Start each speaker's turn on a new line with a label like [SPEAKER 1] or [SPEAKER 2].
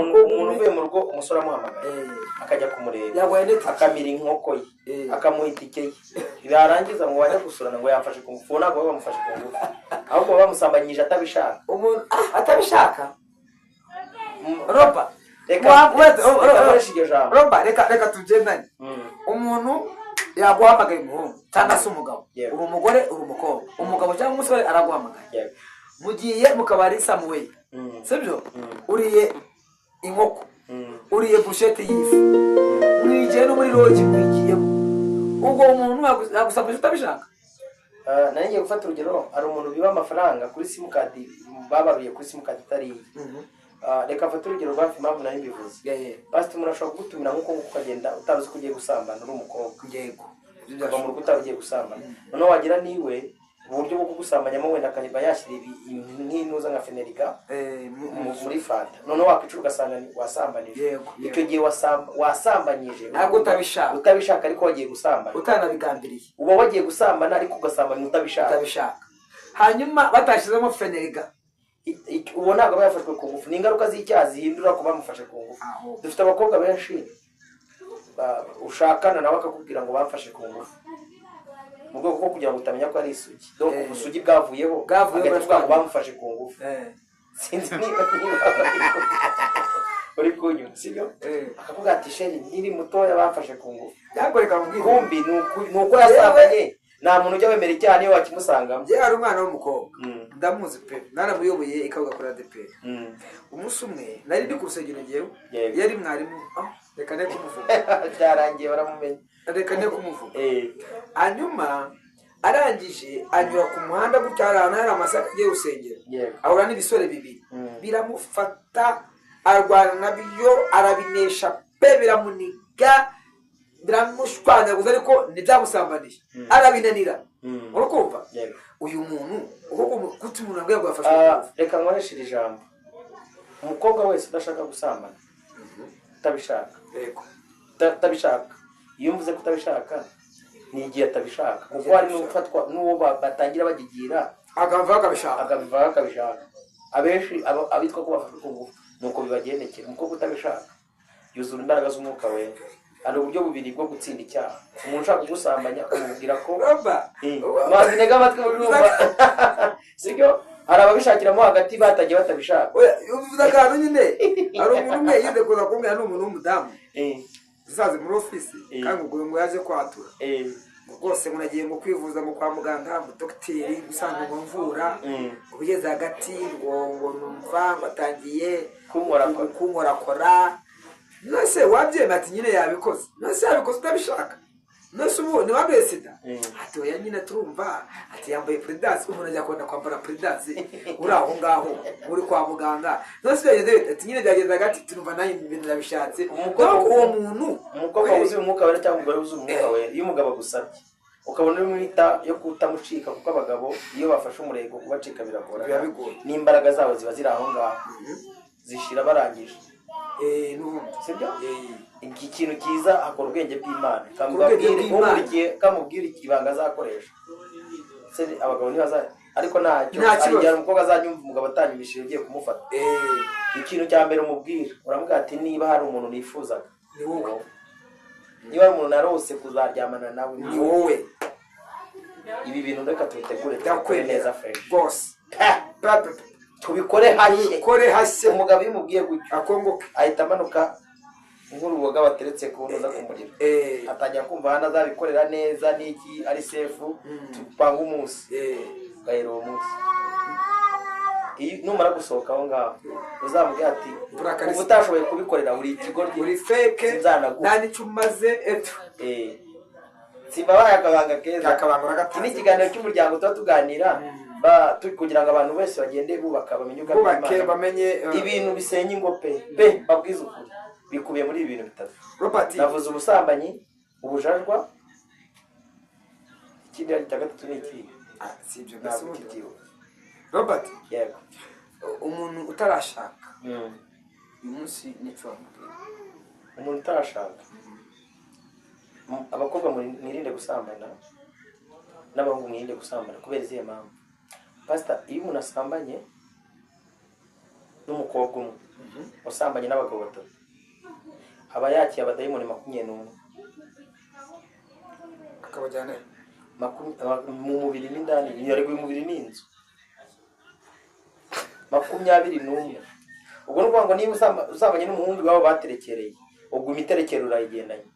[SPEAKER 1] umuntu uvuye mu rugo umusore amuhamagaye akajya kumureba akamira inkoko ye akamuha itike ye yarangiza ngo wajya gusurana ngo yamfashe ku ngufu ntabwo baba bamufashe ku ngufu ahubwo baba bamusambanyije atabishaka
[SPEAKER 2] umuntu atabishaka roba reka tugendane umuntu yaguhamagaye umuhungu cyangwa se umugabo uri umugore uri umukobwa umugabo cyangwa umusore araguhamagaye mugiye mu kabari Samuel sibyo uriye inkoko uriye bushete y'ifi mwigiye no muri rogi mwigiyemo ubwo umuntu yagusabye utabishaka
[SPEAKER 1] nari ngiye gufata urugero hari umuntu biba amafaranga kuri simukadi babaruye kuri simukadi itari reka mfate urugero rwafi impamvu nari mbivuze basi umuntu ashobora kugutumira nk'uko ukagenda utaruzi ko ugiye gusambana uri umukobwa
[SPEAKER 2] yego
[SPEAKER 1] ukava mu rugo utarugiye gusambana noneho wagira niwe uburyo bwo kugusambanyamo wenda akaba yashyira nk'intuza nka feneriga muri fanta noneho wakwicara ugasanga wasambanije icyo gihe wasambanyije
[SPEAKER 2] ntabwo
[SPEAKER 1] utabishaka ariko wagiye gusambana
[SPEAKER 2] utanabigambiriye
[SPEAKER 1] uba wagiye gusambana ariko ugasambanya utabishaka
[SPEAKER 2] hanyuma batashyizemo feneriga
[SPEAKER 1] uwo ntabwo aba yafashwe ku ngufu ni ingaruka z'icyaha zihindura kuba bamufashe ku ngufu dufite abakobwa benshi ushakana nawe akakubwira ngo bamfashe ku ngufu mu rwego rwo kugira ngo utamenya ko ari isugi donc ubusugi bwavuyeho agatuvuga ngo bamufashe ku ngufu sinzi niba uri kunyuma sibyo akavuga ati sheri nkiri mutoya bamfashe ku ngufu kumbi ni uko yasambanye nta muntu ujya wemera icyaha niyo wakimusangamo
[SPEAKER 2] njye hari umwana w'umukobwa ndamuzi pe naramuyoboye ikabuga kuri ADP umunsi umwe nari ndi ku rusengero njyewe yari mwarimu reka ne kumuvuga
[SPEAKER 1] byarangiye baramumenye
[SPEAKER 2] reka ne kumuvuga hanyuma arangije anyura ku muhanda gutya hari amasaka agiye urusengero ahura n'ibisore bibiri biramufata arwana nabyo arabinesha pe biramuniga biramushwanyaguza ariko ntibyamusambanije arabinanira urakumva uyu muntu kuti umuntu abwiye ngo yafashwe
[SPEAKER 1] reka nkoreshe iri jambo umukobwa wese udashaka gusambana utabishaka iyo mvuze ko utabishaka ni igihe atabishaka kuko hari n'ufatwa n'uwo batangira bagigira
[SPEAKER 2] akabivaho
[SPEAKER 1] akabishaka abenshi abitwa ko bafashwe ku ngufu nuko bibagendekera umukobwa utabishaka yuzura imbaraga z'umwuka we hari uburyo bubiri bwo gutsinda icyaha umuntu ushaka kugusambanya akamubwira ko mazi ntega amatwi urumva sibyo hari ababishakiramo hagati batagiye batabishaka
[SPEAKER 2] uvuze akantu nyine hari umuntu umwe yinde kuza kumbwira n'umuntu w'umudamu zaze muri ofisi kandi ngo yaje kwatura rwose ngo nagiye ngo kwivuza ngo kwa muganga ngo dogiteri usanga ngo mvura ngo bigeze hagati ngo numva ngo atangiye kunkorakora nose wabyemera ati nyine yabikoze nose yabikoze utabishaka nose ubu ntiwambaye sida ati oya nyine turumva ati yambaye prudence umuntu ajya kwenda kwambara prudence uri aho ngaho uri kwa muganga nose byageze ati nyine byageze hagati turumva nayo ibintu nabishatse uwo muntu
[SPEAKER 1] umukobwa wuzuye umwuka wera cyangwa umugore wuzuye umwuka wera iyo umugabo agusabye ukabona uri mwita yo kutamucika kuko abagabo iyo bafashe umurego kubacika biragora n'imbaraga zabo ziba ziri aho ngaho zishira barangije sibyo iki kintu kiza akora ubwenge bw'Imana kamubwira ibanga azakoresha se abagabo ntibaza ariko ntacyo ari umukobwa azanyumva umugabo atanyumvishije ugiye kumufata ikintu cya mbere umubwira uramubwira ati niba hari umuntu nifuzaga
[SPEAKER 2] ni wowe
[SPEAKER 1] niba hari umuntu narose kuzaryamana nawe
[SPEAKER 2] ni wowe
[SPEAKER 1] ibi bintu reka tubitegure tukore neza fresh
[SPEAKER 2] boss
[SPEAKER 1] tubikore hashye umugabo iyo umubwiye gutyo
[SPEAKER 2] akongoke
[SPEAKER 1] ahita amanuka nk'uruboga bateretse ku ntuza ku muriro atangira kumva hano azabikorera neza n'iki ari sefu tupanga umunsi ugahera uwo munsi numara gusohoka aho ngaho uzamubwira ati ubu utashoboye kubikorera uri ikigo
[SPEAKER 2] uri feke nta n'icyo umaze
[SPEAKER 1] simbabaye akabanga keza iki ni ikiganiro cy'umuryango tuba tuganira kugira ngo abantu bose bagende bubaka
[SPEAKER 2] bamenye
[SPEAKER 1] ibintu bisenya ingo pe babwiza ukuri bikubiye muri ibi bintu bitatu navuze ubusambanyi ubujajwa ikindi cya gatatu ni iki
[SPEAKER 2] si ibyo Robert
[SPEAKER 1] yego
[SPEAKER 2] umuntu utarashaka uyu munsi n'icyo
[SPEAKER 1] umuntu utarashaka abakobwa mwirinde gusambana n'abahungu mwirinde gusambana kubera izihe mpamvu pastor iyo umuntu asambanye n'umukobwa umwe wasambanye n'abagabo batatu aba yakiye abadayimoni 21
[SPEAKER 2] akabajyana
[SPEAKER 1] mu mubiri n'indani yareguye umubiri n'inzu 21. ubwo n'uvuga ngo niba usambanye n'umuhungu wabo baterekereye ubwo imiterekero urayigendanye